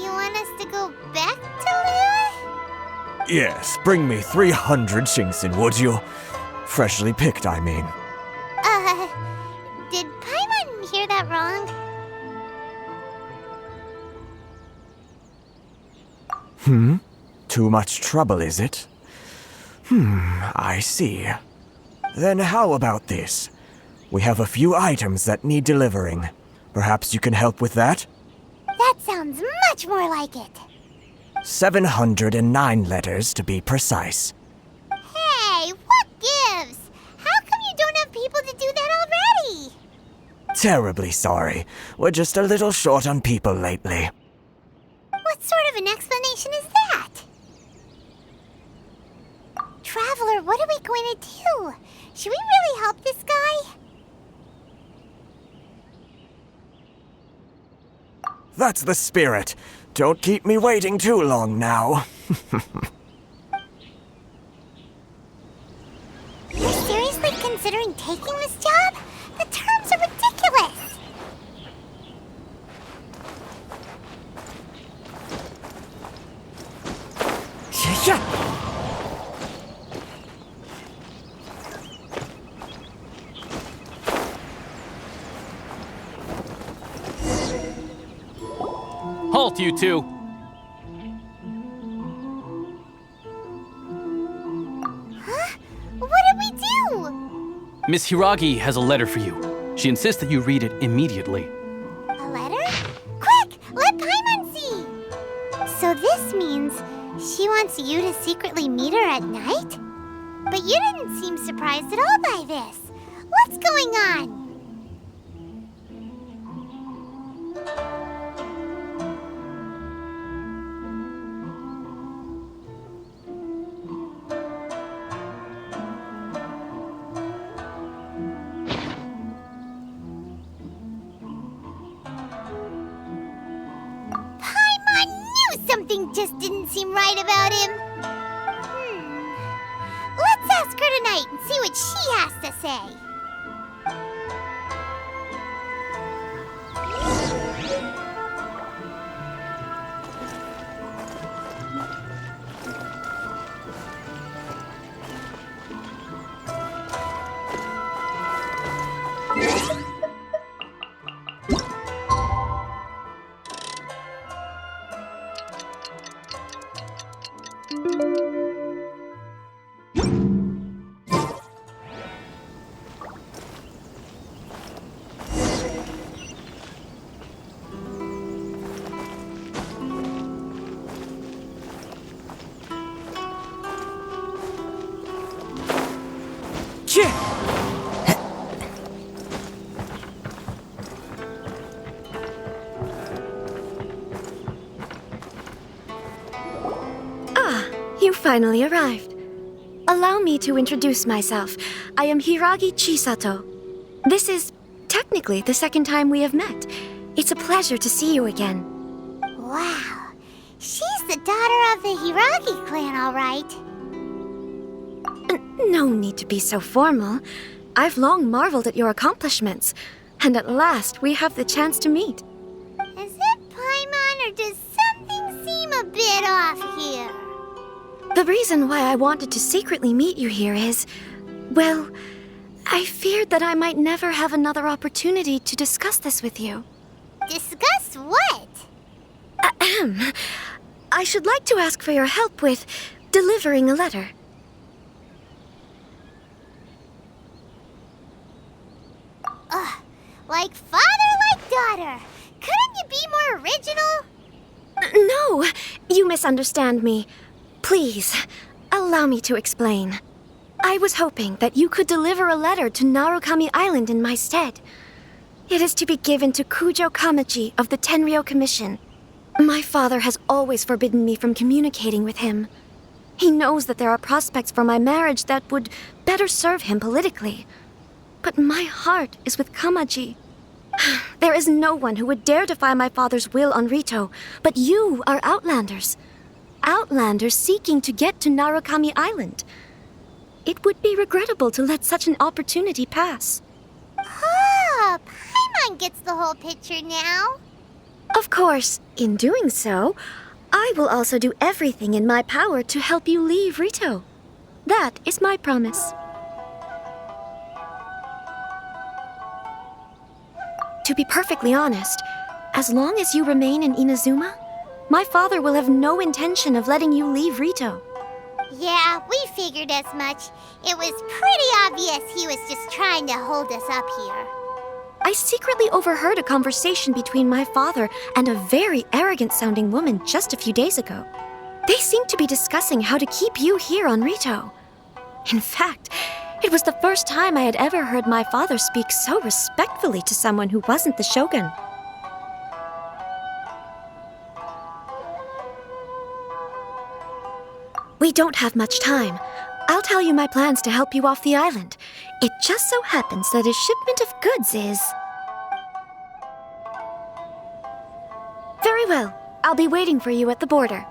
you want us to go back to Liyue? Yes, bring me 300 Qingshin, would you? Freshly picked, I mean. Did Paimon hear that wrong? Too much trouble, is it? I see. Then how about this? We have a few items that need delivering. Perhaps you can help with that? That sounds much more like it. 709 letters to be precise. Hey, what gives? How come you don't have people to do that already? Terribly sorry. We're just a little short on people lately. What sort of an explanation is that? Traveler, what are we going to do? Should we really help this guy? That's the spirit. Don't keep me waiting too long now. You're seriously considering taking this job? The terms are ridiculous. Halt, you two! Huh? What did we do? Miss Hiragi has a letter for you. She insists that you read it immediately. A letter? Quick, let Paimon see! So this means she wants you to secretly meet her at night? But you didn't seem surprised at all by this. What's going on? something just didn't seem right about him. Let's ask her tonight and see what she has to say. You finally arrived. Allow me to introduce myself. I am Hiragi Chisato. This is technically the second time we have met. It's a pleasure to see you again. Wow, she's the daughter of the Hiragi clan, all right. No need to be so formal. I've long marveled at your accomplishments, and at last we have the chance to meet. Is it Paimon, or does something seem a bit off here? The reason why I wanted to secretly meet you here is, well, I feared that I might never have another opportunity to discuss this with you. Discuss what? Ahem. I should like to ask for your help with delivering a letter. Like father, like daughter. Couldn't you be more original? No, you misunderstand me. Please, allow me to explain. I was hoping that you could deliver a letter to Narukami Island in my stead. It is to be given to Kujo Kamaji of the Tenryou Commission. My father has always forbidden me from communicating with him. He knows that there are prospects for my marriage that would better serve him politically. But my heart is with Kamaji. There is no one who would dare defy my father's will on Rito, but you are Outlanders. Outlanders seeking to get to Narukami Island. It would be regrettable to let such an opportunity pass. Oh, Paimon gets the whole picture now. Of course, in doing so, I will also do everything in my power to help you leave Rito. That is my promise. To be perfectly honest, as long as you remain in Inazuma, my father will have no intention of letting you leave Rito. Yeah, we figured as much. It was pretty obvious he was just trying to hold us up here. I secretly overheard a conversation between my father and a very arrogant-sounding woman just a few days ago. They seemed to be discussing how to keep you here on Rito. In fact, it was the first time I had ever heard my father speak so respectfully to someone who wasn't the shogun. We don't have much time. I'll tell you my plans to help you off the island. It just so happens that a shipment of goods is... Very well. I'll be waiting for you at the border.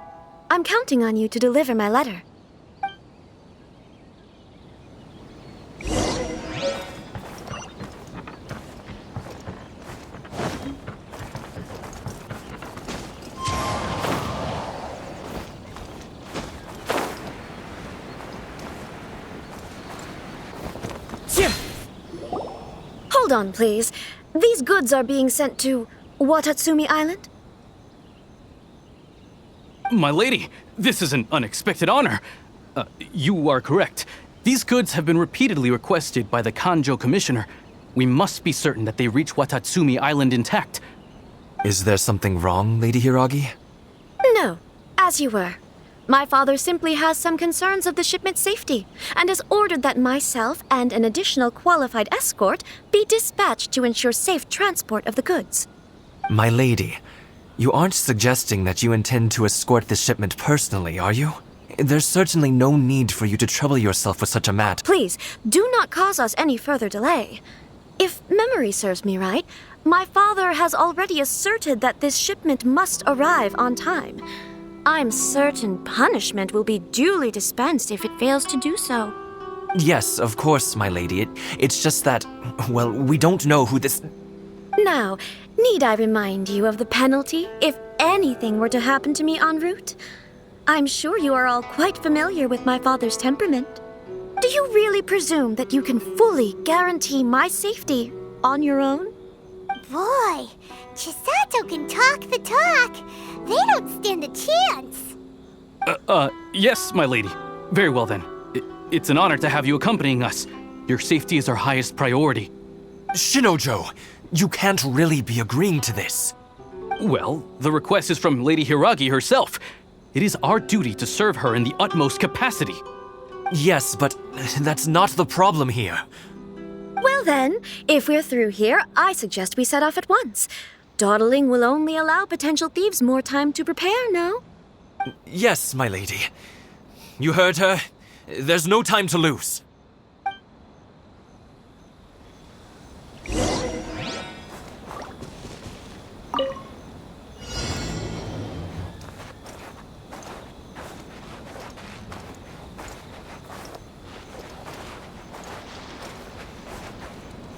I'm counting on you to deliver my letter. Hold on, please. These goods are being sent to Watatsumi Island? My lady, this is an unexpected honor. You are correct. These goods have been repeatedly requested by the Kanjo Commissioner. We must be certain that they reach Watatsumi Island intact. Is there something wrong, Lady Hiragi? No, as you were. My father simply has some concerns of the shipment's safety, and has ordered that myself and an additional qualified escort be dispatched to ensure safe transport of the goods. My lady, you aren't suggesting that you intend to escort this shipment personally, are you? There's certainly no need for you to trouble yourself with such a matter. Please, do not cause us any further delay. If memory serves me right, my father has already asserted that this shipment must arrive on time. I'm certain punishment will be duly dispensed if it fails to do so. Yes, of course, my lady. It's just that, well, we don't know who this... Now, need I remind you of the penalty if anything were to happen to me en route? I'm sure you are all quite familiar with my father's temperament. Do you really presume that you can fully guarantee my safety on your own? Boy, Chisato can talk the talk. They don't stand a chance. Yes, my lady. Very well then. It's an honor to have you accompanying us. Your safety is our highest priority. Shinojo, you can't really be agreeing to this. Well, the request is from Lady Hiragi herself. It is our duty to serve her in the utmost capacity. Yes, but that's not the problem here. Well then, if we're through here, I suggest we set off at once. Dawdling will only allow potential thieves more time to prepare, no? Yes, my lady. You heard her. There's no time to lose.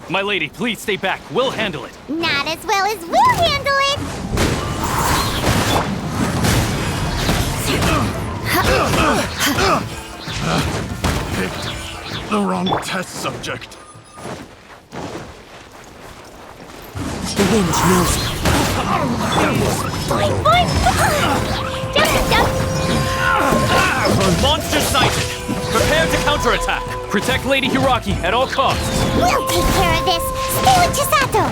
My lady, please stay back. We'll handle it. Not as well as we'll handle it. Picked the wrong test subject. The wind knows. Boing, boing, boing. Jump, jump. Monster sighted. Prepare to counterattack. Protect Lady Hiragi at all costs. We'll take care of this. Stay with Chisato.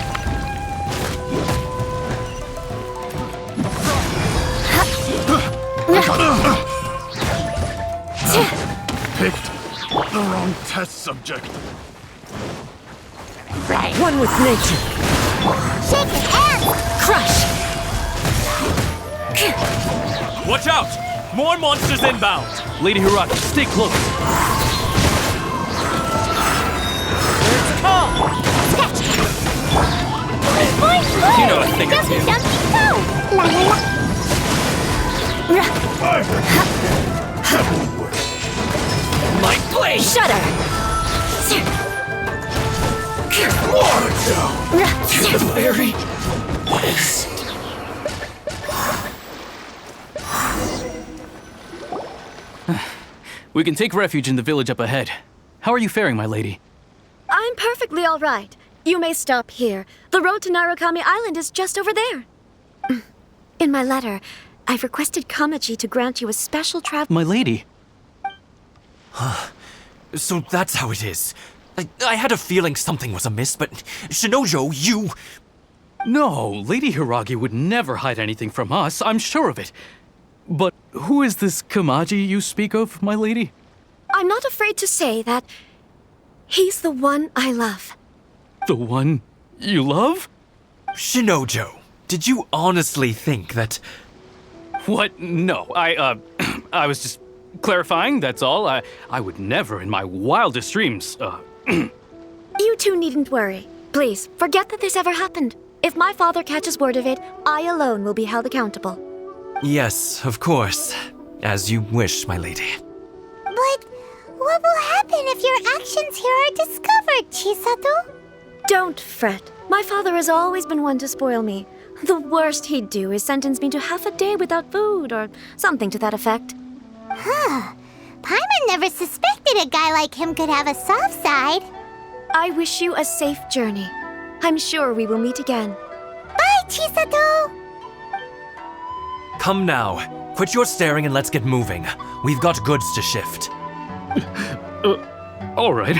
Picked the wrong test subject. Right. One with nature. Shake his ass. Crush. Watch out! More monsters inbound. Lady Hiragi, stay close. Let's come. Boing, boing, boing. You know a thing or Jumpy, two. jumpy, go. La la la. My blade! Shudder. To the very best. We can take refuge in the village up ahead. How are you faring, my lady? I'm perfectly all right. You may stop here. The road to Narukami Island is just over there. In my letter, I've requested Kamaji to grant you a special travel... My lady. So that's how it is. I had a feeling something was amiss, but Shinojo, you... No, Lady Hiragi would never hide anything from us, I'm sure of it. But who is this Kamaji you speak of, my lady? I'm not afraid to say that he's the one I love. The one you love? Shinojo, did you honestly think that... What? No, I was just clarifying, that's all. I would never in my wildest dreams, You two needn't worry. Please, forget that this ever happened. If my father catches word of it, I alone will be held accountable. Yes, of course. As you wish, my lady. But what will happen if your actions here are discovered, Chisato? Don't fret. My father has always been one to spoil me. The worst he'd do is sentence me to half a day without food, or something to that effect. Huh. Paimon never suspected a guy like him could have a soft side. I wish you a safe journey. I'm sure we will meet again. Bye, Chisato! Come now. Quit your staring and let's get moving. We've got goods to shift. All right.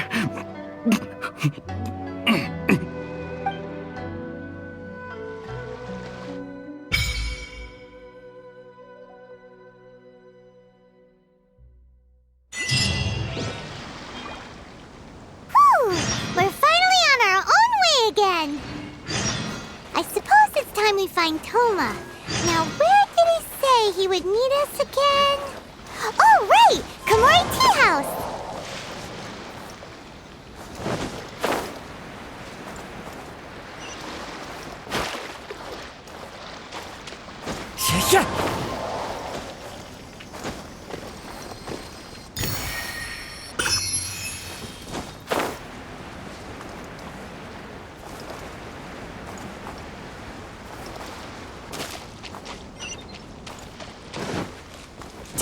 We're finally on our own way again. I suppose it's time we find Toma. Now, where did he say he would meet us again? Oh, right! Komori Tea House!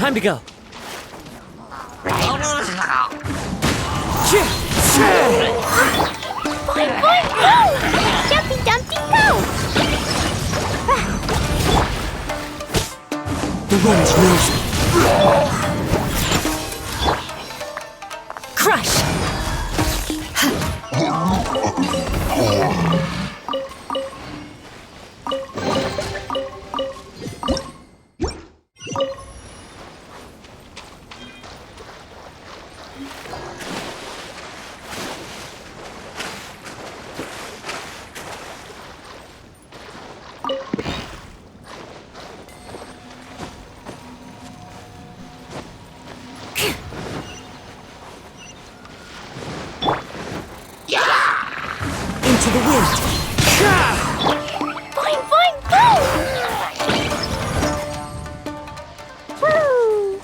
Time to go. Boing, boing, go! Jumpy Dumpty, go! The wind knows me. Crush! Into the wind. Boing, boing, go! Woo!